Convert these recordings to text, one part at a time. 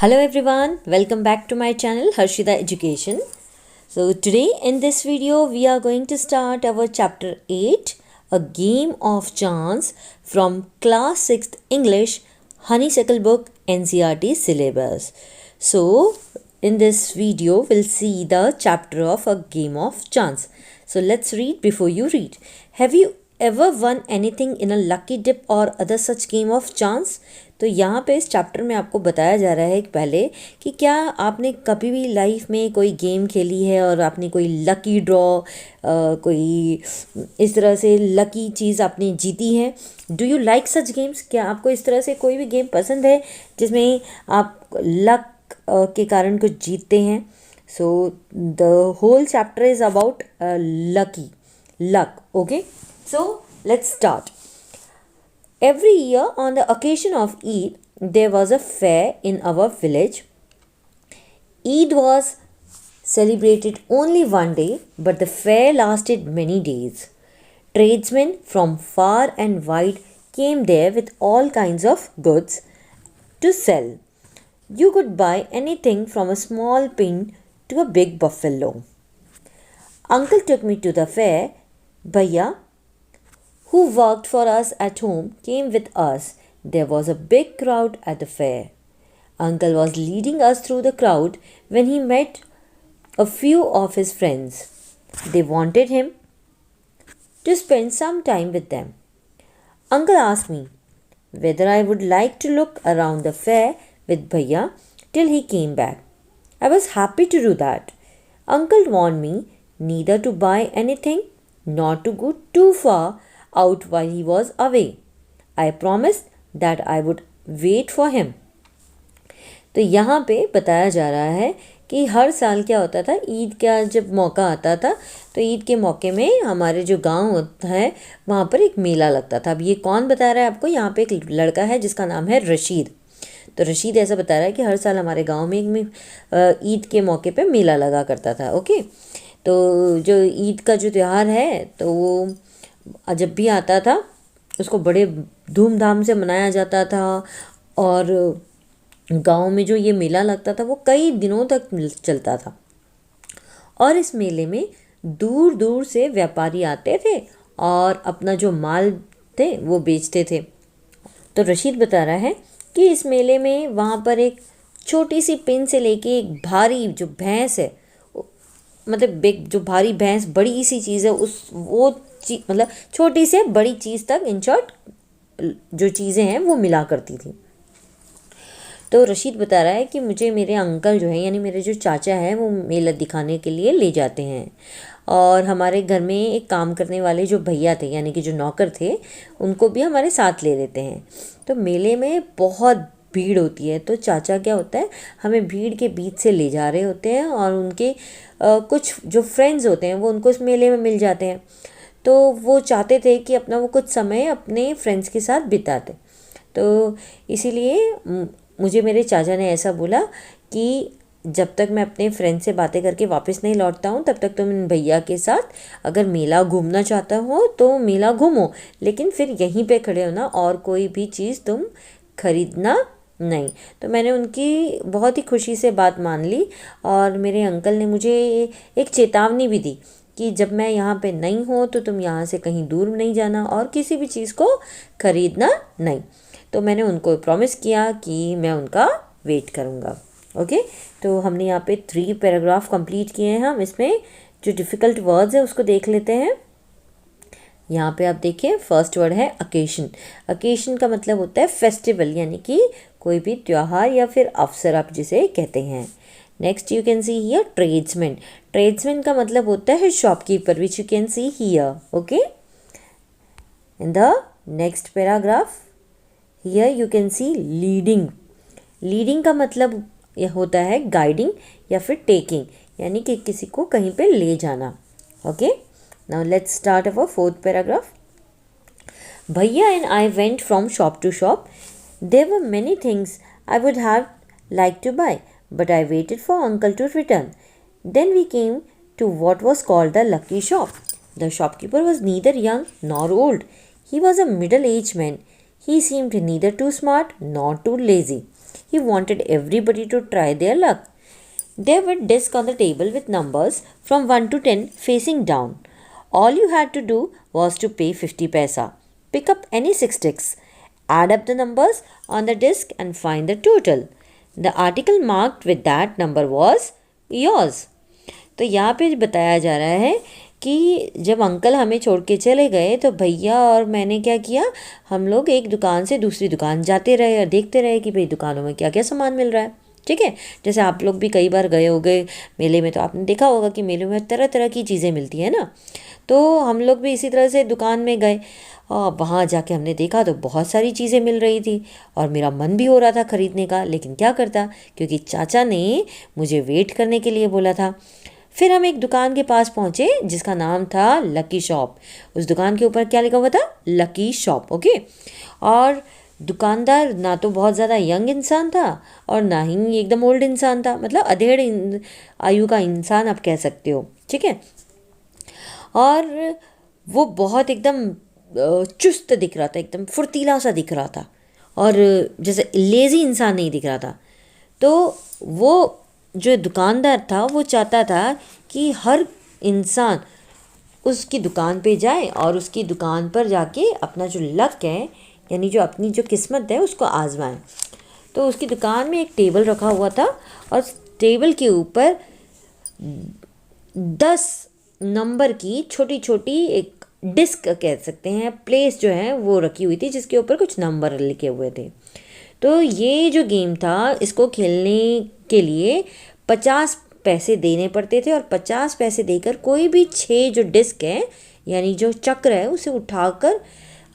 Hello everyone, welcome back to my channel Harshida Education. So today in this video we are going to start our chapter 8, a game of chance from class 6th English Honeysuckle book NCERT syllabus. So in this video we'll see the chapter of a game of chance. So let's read before you read. Have you ever won anything in a lucky dip or other such game of chance? तो यहाँ पे इस chapter में आपको बताया जा रहा है कि पहले कि क्या आपने कभी भी लाइफ में कोई गेम खेली है और आपने कोई लकी ड्रॉ कोई इस तरह से लकी चीज़ आपने जीती है. Do you like such games? क्या आपको इस तरह से कोई भी गेम पसंद है जिसमें आप लक के कारण कुछ जीतते हैं? So the whole chapter is about luck. Okay, so let's start. Every year on the occasion of Eid, there was a fair in our village. Eid was celebrated only one day, but the fair lasted many days. Tradesmen from far and wide came there with all kinds of goods to sell. You could buy anything from a small pin to a big buffalo. Uncle took me to the fair. Bhaiya, who worked for us at home, came with us. There was a big crowd at the fair. Uncle was leading us through the crowd when he met a few of his friends. They wanted him to spend some time with them. Uncle asked me whether I would like to look around the fair with Bhaiya till he came back. I was happy to do that. Uncle warned me neither to buy anything nor to go too far out while he was away. I promised that I would wait for him. तो यहाँ पे बताया जा रहा है कि हर साल क्या होता था, ईद का जब मौका आता था तो ईद के मौके में हमारे जो गांव होता है वहाँ पर एक मेला लगता था. अब ये कौन बता रहा है आपको? यहाँ पे एक लड़का है जिसका नाम है रशीद. तो रशीद ऐसा बता रहा है कि हर साल हमारे गांव में ईद के मौके पे मेला लगा करता था. ओके, तो जो ईद का जो त्यौहार है तो वो जब भी आता था उसको बड़े धूमधाम से मनाया जाता था और गांव में जो ये मेला लगता था वो कई दिनों तक चलता था और इस मेले में दूर दूर से व्यापारी आते थे और अपना जो माल थे वो बेचते थे. तो रशीद बता रहा है कि इस मेले में वहाँ पर एक छोटी सी पिन से लेके एक भारी जो भैंस है, मतलब एक जो भारी भैंस बड़ी सी चीज़ है वो मतलब छोटी से बड़ी चीज़ तक, इन शॉर्ट जो चीज़ें हैं वो मिला करती थी. तो रशीद बता रहा है कि मुझे मेरे अंकल जो है यानी मेरे जो चाचा हैं वो मेला दिखाने के लिए ले जाते हैं और हमारे घर में एक काम करने वाले जो भैया थे यानी कि जो नौकर थे उनको भी हमारे साथ ले लेते हैं. तो मेले में बहुत भीड़ होती है तो चाचा क्या होता है, हमें भीड़ के बीच से ले जा रहे होते हैं और उनके कुछ जो फ्रेंड्स होते हैं वो उनको इस मेले में मिल जाते हैं. तो वो चाहते थे कि अपना वो कुछ समय अपने फ्रेंड्स के साथ बिताते. तो इसीलिए मुझे मेरे चाचा ने ऐसा बोला कि जब तक मैं अपने फ्रेंड से बातें करके वापस नहीं लौटता हूँ तब तक तुम इन भैया के साथ अगर मेला घूमना चाहता हो तो मेला घूमो, लेकिन फिर यहीं पे खड़े होना और कोई भी चीज़ तुम खरीदना नहीं. तो मैंने उनकी बहुत ही खुशी से बात मान ली और मेरे अंकल ने मुझे एक चेतावनी भी दी कि जब मैं यहाँ पे नहीं हूँ तो तुम यहाँ से कहीं दूर नहीं जाना और किसी भी चीज़ को खरीदना नहीं. तो मैंने उनको प्रॉमिस किया कि मैं उनका वेट करूँगा. ओके, तो हमने यहाँ पे 3 पैराग्राफ कंप्लीट किए हैं. हम इसमें जो डिफ़िकल्ट वर्ड्स है उसको देख लेते हैं. यहाँ पे आप देखिए फर्स्ट वर्ड है अकेशन. अकेशन का मतलब होता है फेस्टिवल यानी कि कोई भी त्यौहार या फिर अवसर आप जिसे कहते हैं. Next you can see here tradesman. Tradesman का मतलब होता है shopkeeper which you can see here. Okay, in the next paragraph here you can see leading. Leading का मतलब यह होता है गाइडिंग या फिर टेकिंग यानी कि किसी को कहीं पे ले जाना. Okay, now let's start our 4th paragraph. Bhaiya and I went from shop to shop. There were many things I would have liked to buy, but I waited for uncle to return. Then we came to what was called the lucky shop. The shopkeeper was neither young nor old. He was a middle-aged man. He seemed neither too smart nor too lazy. He wanted everybody to try their luck. There were discs on the table with numbers from 1 to 10 facing down. All you had to do was to pay 50 paisa. Pick up any 6 discs, add up the numbers on the disc and find the total. The article marked with that number was yours. तो यहाँ पे बताया जा रहा है कि जब uncle हमें छोड़ के चले गए तो भैया और मैंने क्या किया, हम लोग एक दुकान से दूसरी दुकान जाते रहे और देखते रहे कि भाई दुकानों में क्या क्या सामान मिल रहा है। ठीक है, जैसे आप लोग भी कई बार गए होंगे मेले में, तो आपने देखा होगा कि मेले में तरह तरह की चीज़ें मिलती हैं ना। तो हम लोग भी इसी तरह से दुकान में गए और वहाँ जाके हमने देखा तो बहुत सारी चीज़ें मिल रही थी और मेरा मन भी हो रहा था ख़रीदने का, लेकिन क्या करता, क्योंकि चाचा ने मुझे वेट करने के लिए बोला था। फिर हम एक दुकान के पास पहुँचे जिसका नाम था लकी शॉप। उस दुकान के ऊपर क्या लिखा हुआ था, लकी शॉप। ओके, और दुकानदार ना तो बहुत ज़्यादा यंग इंसान था और ना ही एकदम ओल्ड इंसान था, मतलब अधेड़ आयु का इंसान आप कह सकते हो। ठीक है, और वो बहुत एकदम चुस्त दिख रहा था, एकदम फुर्तीला सा दिख रहा था और जैसे लेज़ी इंसान नहीं दिख रहा था। तो वो जो दुकानदार था वो चाहता था कि हर इंसान उसकी दुकान पे जाए और उसकी दुकान पर जाके अपना जो लक है, यानी जो अपनी जो किस्मत है, उसको आजमाएं। तो उसकी दुकान में एक टेबल रखा हुआ था और टेबल के ऊपर 10 नंबर की छोटी छोटी एक डिस्क कह सकते हैं, प्लेस जो है वो रखी हुई थी जिसके ऊपर कुछ नंबर लिखे हुए थे। तो ये जो गेम था इसको खेलने के लिए 50 पैसे देने पड़ते थे और 50 पैसे देकर कोई भी 6 जो डिस्क है, यानी जो चक्र है, उसे उठाकर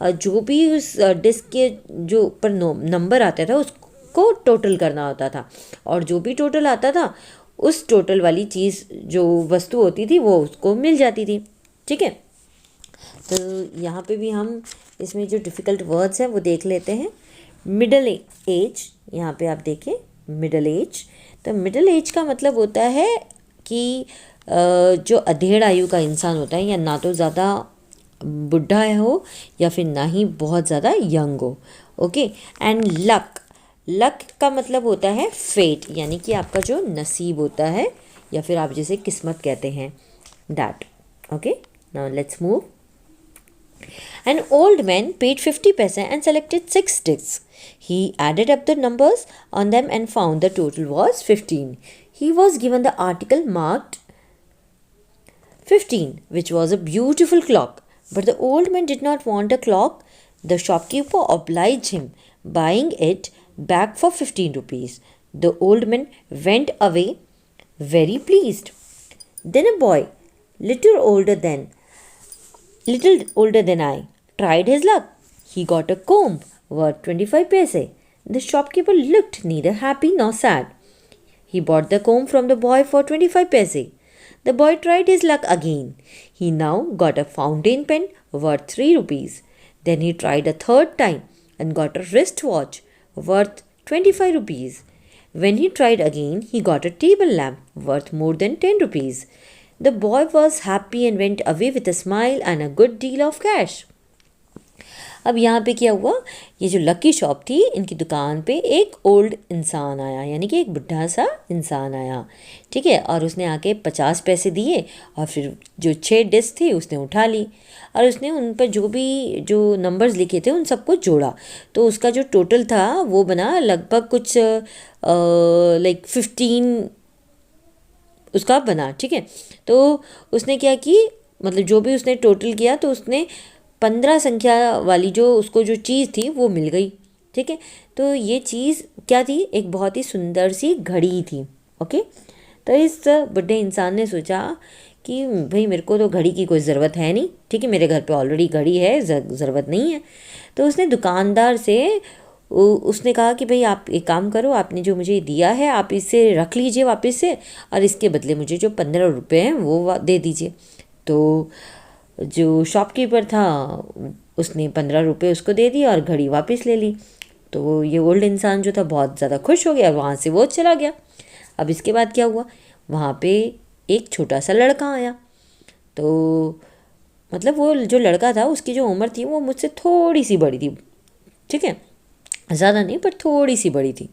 जो भी उस डिस्क के जो ऊपर नंबर आता था उसको टोटल करना होता था और जो भी टोटल आता था उस टोटल वाली चीज़ जो वस्तु होती थी वो उसको मिल जाती थी। ठीक है, तो यहाँ पे भी हम इसमें जो डिफ़िकल्ट वर्ड्स हैं वो देख लेते हैं। मिडल एज, यहाँ पे आप देखें मिडल एज, तो मिडल एज का मतलब होता है कि जो अधेड़ आयु का इंसान होता है, या ना तो ज़्यादा बुढ़ा हो या फिर ना ही बहुत ज़्यादा यंग हो। ओके, एंड लक, लक का मतलब होता है फेट, यानी कि आपका जो नसीब होता है या फिर आप जिसे किस्मत कहते हैं, that. Okay, now let's move. An old man paid 50 paisa and selected 6 sticks. He added up the numbers on them and found the total was 15. He was given the article marked 15, which was a beautiful clock. But the old man did not want a clock. The shopkeeper obliged him, buying it back for 15 rupees. The old man went away very pleased. Then a boy, little older than I, tried his luck. He got a comb worth 25 paise. The shopkeeper looked neither happy nor sad. He bought the comb from the boy for 25 paise. The boy tried his luck again. He now got a fountain pen worth 3 rupees. Then he tried a third time and got a wristwatch worth 25 rupees. When he tried again, he got a table lamp worth more than 10 rupees. The boy was happy and went away with a smile and a good deal of cash. अब यहाँ पे क्या हुआ, ये जो lucky shop थी इनकी दुकान पे एक ओल्ड इंसान आया, यानी कि एक बुढ़ा सा इंसान आया। ठीक है, और उसने आके 50 पैसे दिए और फिर जो 6 डिस्क थी उसने उठा ली और उसने उन पर जो भी जो नंबर्स लिखे थे उन सबको जोड़ा। तो उसका जो टोटल था वो बना लगभग कुछ लाइक 15 उसका बना। ठीक है, तो उसने क्या की, मतलब जो भी उसने टोटल किया तो उसने 15 संख्या वाली जो उसको जो चीज़ थी वो मिल गई। ठीक है, तो ये चीज़ क्या थी, एक बहुत ही सुंदर सी घड़ी थी। ओके, तो इस बुढ़े इंसान ने सोचा कि भाई मेरे को तो घड़ी की कोई ज़रूरत है नहीं, ठीक है, मेरे घर पे ऑलरेडी घड़ी है, ज़रूरत नहीं है। तो उसने दुकानदार से उसने कहा कि भाई आप एक काम करो, आपने जो मुझे दिया है आप इसे रख लीजिए वापस से और इसके बदले मुझे जो 15 रुपये हैं वो दे दीजिए। तो जो शॉपकीपर था उसने 15 रुपये उसको दे दिया और घड़ी वापस ले ली। तो ये ओल्ड इंसान जो था बहुत ज़्यादा खुश हो गया और वहाँ से वो चला गया। अब इसके बाद क्या हुआ, वहाँ पे एक छोटा सा लड़का आया। तो मतलब वो जो लड़का था उसकी जो उम्र थी वो मुझसे थोड़ी सी बड़ी थी। ठीक है, ज़्यादा नहीं पर थोड़ी सी बड़ी थी।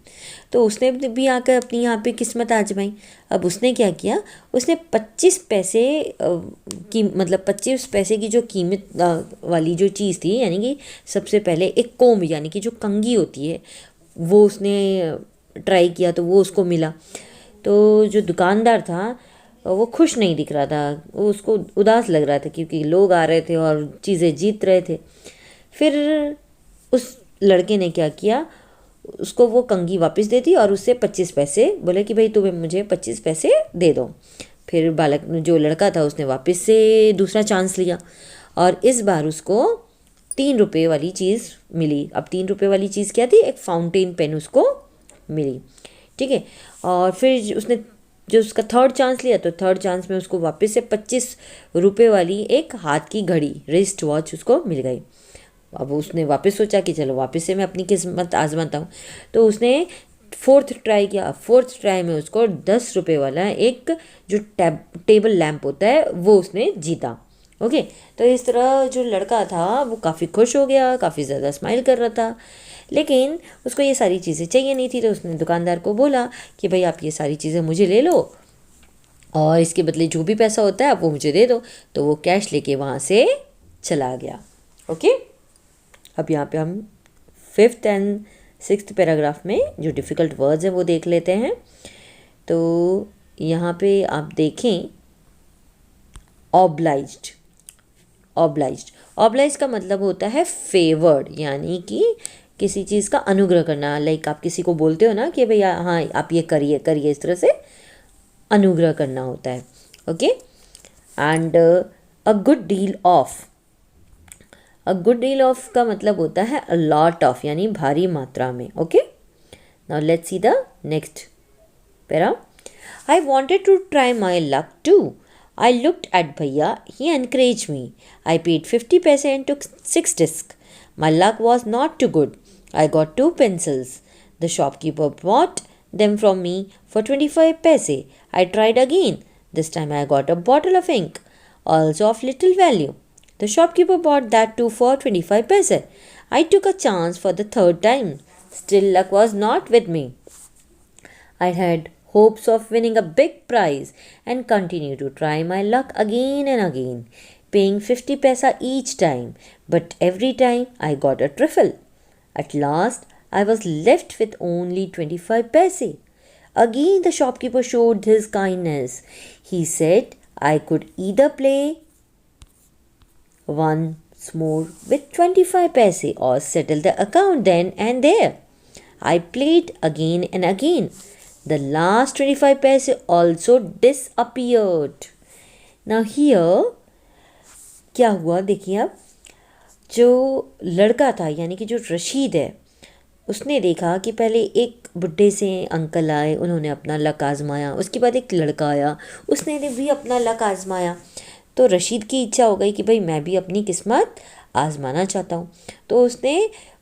तो उसने भी आकर अपनी यहाँ पे किस्मत आजमाई। अब उसने क्या किया, उसने 25 पैसे की मतलब 25 पैसे की जो कीमत वाली जो चीज़ थी, यानी कि सबसे पहले एक कोम्ब यानी कि जो कंघी होती है वो उसने ट्राई किया तो वो उसको मिला। तो जो दुकानदार था वो खुश नहीं दिख रहा था, वो उसको उदास लग रहा था क्योंकि लोग आ रहे थे और चीज़ें जीत रहे थे। फिर उस लड़के ने क्या किया, उसको वो कंघी वापस दे दी और उससे 25 पैसे बोले कि भाई तुम्हें मुझे 25 पैसे दे दो। फिर बालक जो लड़का था उसने वापस से दूसरा चांस लिया और इस बार उसको 3 रुपये वाली चीज़ मिली। अब 3 रुपये वाली चीज़ क्या थी, एक फाउंटेन पेन उसको मिली। ठीक है, और फिर उसने जो उसका थर्ड चांस लिया तो थर्ड चांस में उसको वापस से 25 रुपये वाली एक हाथ की घड़ी रिस्ट वॉच उसको मिल गई। अब उसने वापस सोचा कि चलो वापस से मैं अपनी किस्मत आजमाता हूँ। तो उसने फोर्थ ट्राई किया। फोर्थ ट्राई में उसको 10 रुपये वाला एक जो टेबल लैंप होता है वो उसने जीता। ओके, तो इस तरह जो लड़का था वो काफ़ी खुश हो गया, काफ़ी ज़्यादा स्माइल कर रहा था। लेकिन उसको ये सारी चीज़ें चाहिए नहीं थी, तो उसने दुकानदार को बोला कि भाई आप ये सारी चीज़ें मुझे ले लो और इसके बदले जो भी पैसा होता है आप वो मुझे दे दो। तो वो कैश लेके वहाँ से चला गया। ओके, अब यहाँ पे हम 5th एंड 6th पैराग्राफ में जो डिफ़िकल्ट वर्ड्स हैं वो देख लेते हैं। तो यहाँ पे आप देखें ऑब्लाइज्ड। ऑब्लाइज्ड ऑब्लाइज्ड का मतलब होता है फेवर्ड, यानी कि किसी चीज़ का अनुग्रह करना। लाइक आप किसी को बोलते हो ना कि भैया हाँ आप ये करिए करिए, इस तरह से अनुग्रह करना होता है। Okay, and a good deal of. A good deal of का मतलब होता है अ लॉट ऑफ, यानी भारी मात्रा में। Okay, now let's see the next para. I wanted to try my luck too. I looked at Bhaiya, he encouraged me. I paid 50 paise and took 6 discs. My luck was not too good. I got 2 pencils. The shopkeeper bought them from me for 25 paise. I tried again. This time I got a bottle of ink, also of little value. The shopkeeper bought that too for 25 paise. I took a chance for the third time. Still luck was not with me. I had hopes of winning a big prize and continued to try my luck again and again, paying 50 paisa each time, but every time I got a trifle. At last, I was left with only 25 paise. Again, the shopkeeper showed his kindness. He said I could either play once more with 25 paise or settle the account then and there. I played again and again. The last 25 paise also disappeared. Now here क्या हुआ देखिए, अब जो लड़का था यानी कि जो रशीद है उसने देखा कि पहले एक बुढ़े से अंकल आए, उन्होंने अपना लक आजमाया। उसके बाद एक लड़का आया, उसने भी अपना लक आजमाया। तो रशीद की इच्छा हो गई कि भाई मैं भी अपनी किस्मत आजमाना चाहता हूँ। तो उसने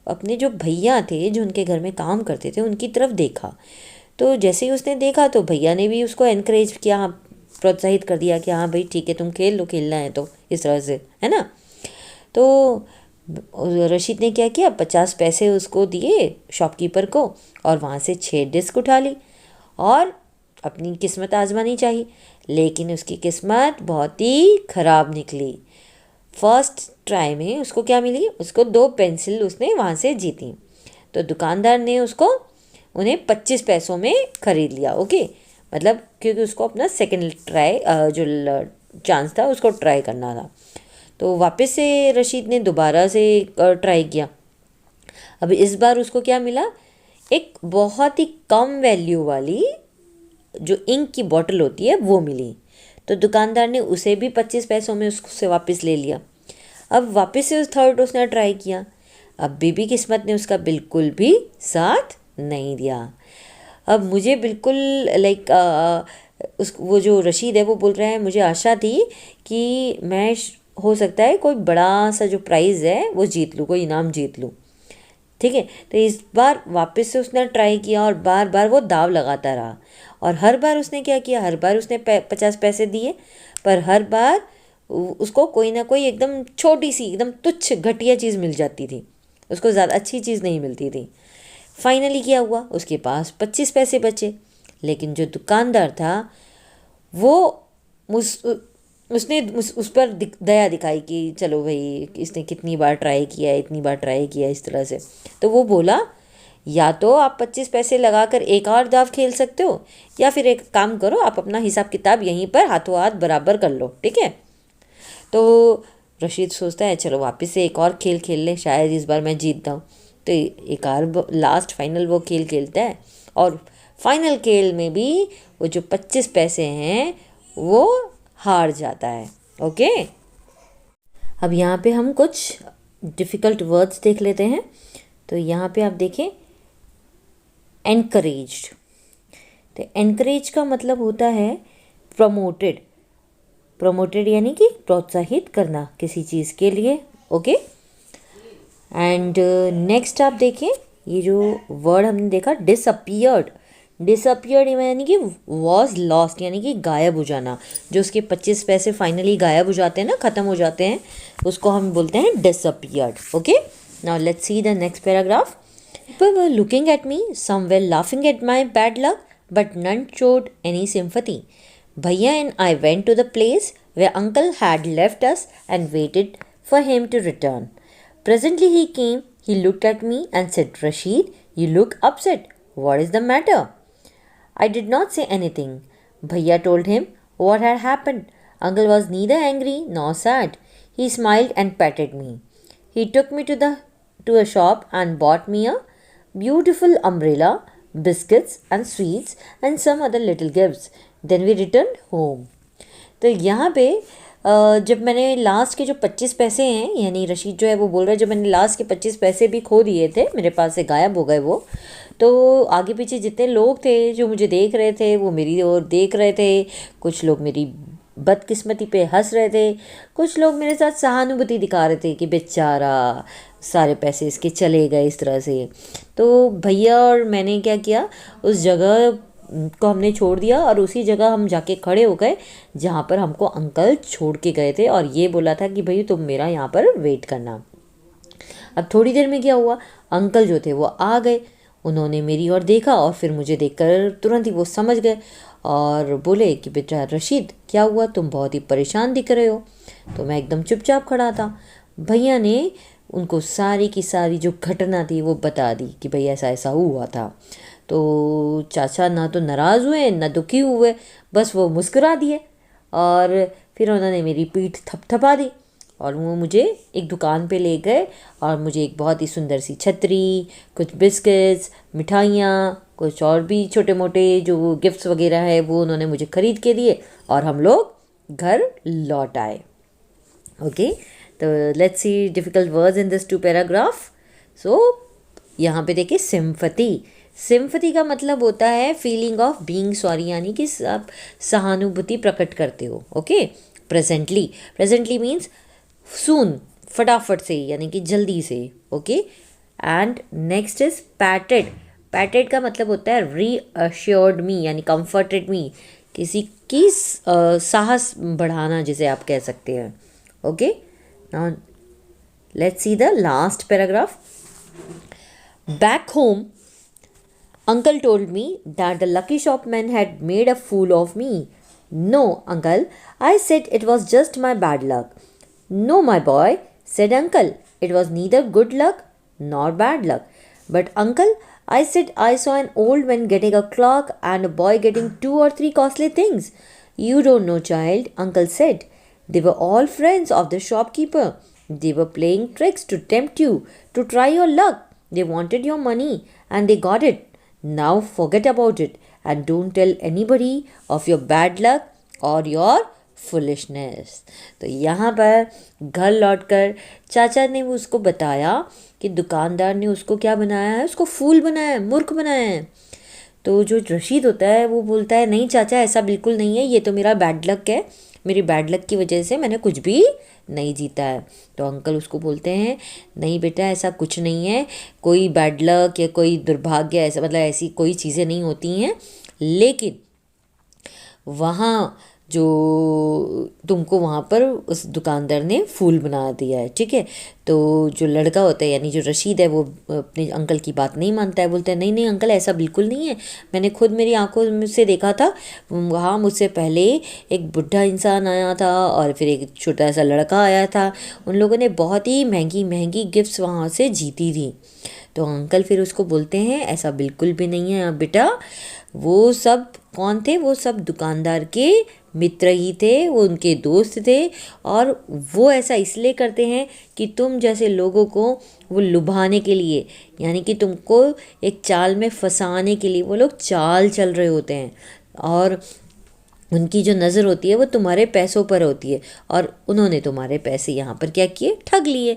अपने जो भैया थे जो उनके घर में काम करते थे उनकी तरफ देखा। तो जैसे ही उसने देखा तो भैया ने भी उसको एनकरेज किया, हाँ प्रोत्साहित कर दिया कि हाँ भाई ठीक है तुम खेल लो, खेलना है तो, इस तरह से, है ना। तो रशीद ने क्या किया, 50 पैसे उसको दिए शॉपकीपर को और वहाँ से 6 डिस्क उठा ली और अपनी किस्मत आजमानी चाहिए। लेकिन उसकी किस्मत बहुत ही ख़राब निकली। फर्स्ट ट्राई में उसको क्या मिली, उसको 2 पेंसिल उसने वहाँ से जीती। तो दुकानदार ने उसको उन्हें 25 पैसों में ख़रीद लिया। ओके, मतलब क्योंकि उसको अपना सेकंड ट्राई जो चांस था उसको ट्राई करना था। तो वापस से रशीद ने दोबारा से ट्राई किया। अब इस बार उसको क्या मिला, एक बहुत ही कम वैल्यू वाली जो इंक की बॉटल होती है वो मिली। तो दुकानदार ने उसे भी 25 पैसों में उससे वापस ले लिया। अब वापस से उस थर्ड उसने ट्राई किया। अब भी किस्मत ने उसका बिल्कुल भी साथ नहीं दिया। अब मुझे बिल्कुल लाइक उस वो जो रशीद है वो बोल रहा है मुझे आशा थी कि मैं हो सकता है कोई बड़ा सा जो प्राइज़ है वो जीत लूँ, कोई इनाम जीत लूँ। ठीक है, तो इस बार वापस से उसने ट्राई किया और बार बार वो दाव लगाता रहा। और हर बार उसने क्या किया, हर बार उसने 50 पैसे दिए, पर हर बार उसको कोई ना कोई एकदम छोटी सी एकदम तुच्छ घटिया चीज़ मिल जाती थी, उसको ज़्यादा अच्छी चीज़ नहीं मिलती थी। फाइनली क्या हुआ, उसके पास 25 पैसे बचे। लेकिन जो दुकानदार था वो उस पर दया दिखाई कि चलो भाई इसने कितनी बार ट्राई किया है, इतनी बार ट्राई किया इस तरह से। तो वो बोला या तो आप 25 पैसे लगाकर एक और दाव खेल सकते हो, या फिर एक काम करो, आप अपना हिसाब किताब यहीं पर हाथों हाथ बराबर कर लो, ठीक है। तो रशीद सोचता है चलो वापस से एक और खेल खेल ले, शायद इस बार मैं जीत जाऊँ। तो एक और लास्ट फाइनल वो खेल खेलता है, और फाइनल खेल में भी वो जो 25 पैसे हैं वो हार जाता है। ओके, अब यहाँ पे हम कुछ डिफ़िकल्ट वर्ड्स देख लेते हैं। तो यहाँ पे आप देखें एनकरेज्ड। तो एनकरेज का मतलब होता है प्रमोटेड। प्रमोटेड यानी कि प्रोत्साहित करना किसी चीज़ के लिए। ओके, एंड नेक्स्ट आप देखें, ये जो वर्ड हमने देखा डिसअपियर्ड। डिसअपियर्ड यानी कि वॉज लॉस्ट, यानी कि गायब हो जाना। जो उसके 25 पैसे फाइनली गायब हो जाते हैं ना, ख़त्म हो जाते हैं, उसको हम बोलते हैं disappeared. Okay, now let's see the next paragraph. People were looking at me, some were laughing at my bad luck, but none showed any sympathy. Bhaiya and I went to the place where uncle had left us and waited for him to return. Presently he came, he looked at me and said, Rashid, you look upset. What is the matter? I did not say anything. Bhaiya told him what had happened. Uncle was neither angry nor sad. He smiled and patted me. He took me to a shop and bought me a beautiful umbrella, biscuits and sweets and some other little gifts. Then we returned home. तो यहाँ पे जब मैंने last के जो 25 पैसे हैं, यानी रशीद जो है वो बोल रहा है जब मैंने लास्ट के 25 पैसे भी खो दिए थे, मेरे पास से गायब हो गए वो, तो आगे पीछे जितने लोग थे जो मुझे देख रहे थे वो मेरी ओर देख रहे थे। कुछ लोग मेरी बदकिस्मती पे हंस रहे थे, कुछ लोग मेरे साथ सहानुभूति दिखा रहे थे कि बेचारा सारे पैसे इसके चले गए इस तरह से। तो भैया और मैंने क्या किया, उस जगह को हमने छोड़ दिया और उसी जगह हम जाके खड़े हो गए जहाँ पर हमको अंकल छोड़ के गए थे, और ये बोला था कि भाई तुम मेरा यहाँ पर वेट करना। अब थोड़ी देर में क्या हुआ, अंकल जो थे वो आ गए, उन्होंने मेरी ओर देखा और फिर मुझे देखकर तुरंत ही वो समझ गए और बोले कि बेटा रशीद क्या हुआ, तुम बहुत ही परेशान दिख रहे हो। तो मैं एकदम चुपचाप खड़ा था। भैया ने उनको सारी की सारी जो घटना थी वो बता दी कि भई ऐसा ऐसा हुआ था। तो चाचा ना तो नाराज़ हुए ना दुखी हुए, बस वो मुस्कुरा दिए और फिर उन्होंने मेरी पीठ थपथपा दी और वो मुझे एक दुकान पे ले गए और मुझे एक बहुत ही सुंदर सी छतरी, कुछ बिस्किट्स, मिठाइयाँ, कुछ और भी छोटे मोटे जो गिफ्ट्स वगैरह है वो उन्होंने मुझे ख़रीद के दिए और हम लोग घर लौट आए। ओके, तो let's see difficult words in this 2 paragraph. So यहाँ पे देखिए सिम्पैथी। सिम्पैथी का मतलब होता है फीलिंग ऑफ बीइंग सॉरी, यानी कि आप सहानुभूति प्रकट करते हो। ओके, प्रेजेंटली, प्रेजेंटली मीन्स सून, फटाफट से, यानी कि जल्दी से। Okay, and next is पैटेड। पैटेड का मतलब होता है रीअश्योर्ड मी, यानी कंफर्टेड मी, किसी की साहस बढ़ाना जिसे आप कह सकते हैं। Okay, now let's see the last paragraph. Back home Uncle told me that the lucky shopman had made a fool of me. No, uncle, I said it was just my bad luck. No, my boy, said uncle, it was neither good luck nor bad luck. But uncle, I said I saw an old man getting a clock and a boy getting 2 or 3 costly things. You don't know, child, uncle said. They were all friends of the shopkeeper. They were playing tricks to tempt you to try your luck. They wanted your money and they got it. Now forget about it and don't tell anybody of your bad luck or your foolishness. तो यहाँ पर घर लौटकर चाचा ने उसको बताया कि दुकानदार ने उसको क्या बनाया है, उसको फूल बनाया है, मूर्ख बनाया है। तो जो रशीद होता है वो बोलता है नहीं चाचा ऐसा बिल्कुल नहीं है, ये तो मेरा बैड लक है, मेरी बैड लक की वजह से मैंने कुछ भी नहीं जीता है। तो अंकल उसको बोलते हैं नहीं बेटा ऐसा कुछ नहीं है, कोई बैड लक या कोई दुर्भाग्य ऐसा मतलब ऐसी कोई चीज़ें नहीं होती हैं, लेकिन वहाँ जो तुमको वहाँ पर उस दुकानदार ने फूल बना दिया है, ठीक है। तो जो लड़का होता है यानी जो रशीद है वो अपने अंकल की बात नहीं मानता है, बोलता है नहीं नहीं अंकल ऐसा बिल्कुल नहीं है, मैंने खुद मेरी आंखों से देखा था, वहाँ मुझसे पहले एक बुढ़ा इंसान आया था और फिर एक छोटा सा लड़का आया था, उन लोगों ने बहुत ही महंगी महंगी गिफ्ट्स वहाँ से जीती थी। तो अंकल फिर उसको बोलते हैं ऐसा बिल्कुल भी नहीं है बेटा, वो सब कौन थे, वो सब दुकानदार के मित्र ही थे, वो उनके दोस्त थे, और वो ऐसा इसलिए करते हैं कि तुम जैसे लोगों को वो लुभाने के लिए, यानी कि तुमको एक चाल में फंसाने के लिए वो लोग चाल चल रहे होते हैं, और उनकी जो नज़र होती है वो तुम्हारे पैसों पर होती है, और उन्होंने तुम्हारे पैसे यहाँ पर क्या किए, ठग लिए,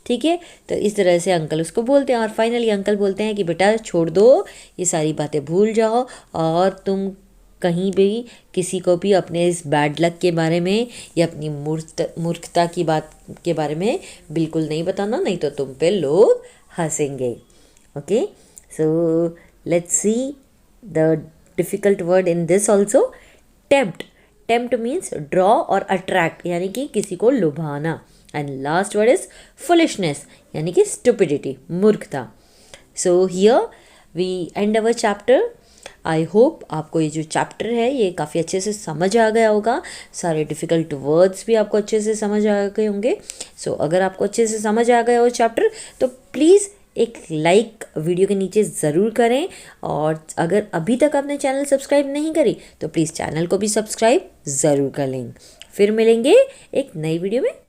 ठीक है। तो इस तरह से अंकल उसको बोलते हैं, और फाइनली अंकल बोलते हैं कि बेटा छोड़ दो, ये सारी बातें भूल जाओ, और तुम कहीं भी किसी को भी अपने इस बैड लक के बारे में या अपनी मूर्खता की बात के बारे में बिल्कुल नहीं बताना, नहीं तो तुम पे लोग हंसेंगे। Okay, so let's see the difficult word in this also, tempt. Tempt means draw और अट्रैक्ट, यानी कि किसी को लुभाना। And last word is foolishness, यानी कि स्टुपिडिटी, मूर्खता। So here we end our chapter. I hope आपको ये जो चैप्टर है ये काफ़ी अच्छे से समझ आ गया होगा, सारे डिफ़िकल्ट वर्ड्स भी आपको अच्छे से समझ आ गए होंगे। सो अगर आपको अच्छे से समझ आ गया हो चैप्टर तो प्लीज़ एक लाइक वीडियो के नीचे ज़रूर करें, और अगर अभी तक आपने चैनल सब्सक्राइब नहीं करी तो प्लीज़ चैनल को भी सब्सक्राइब ज़रूर कर लें। फिर मिलेंगे एक नई वीडियो में।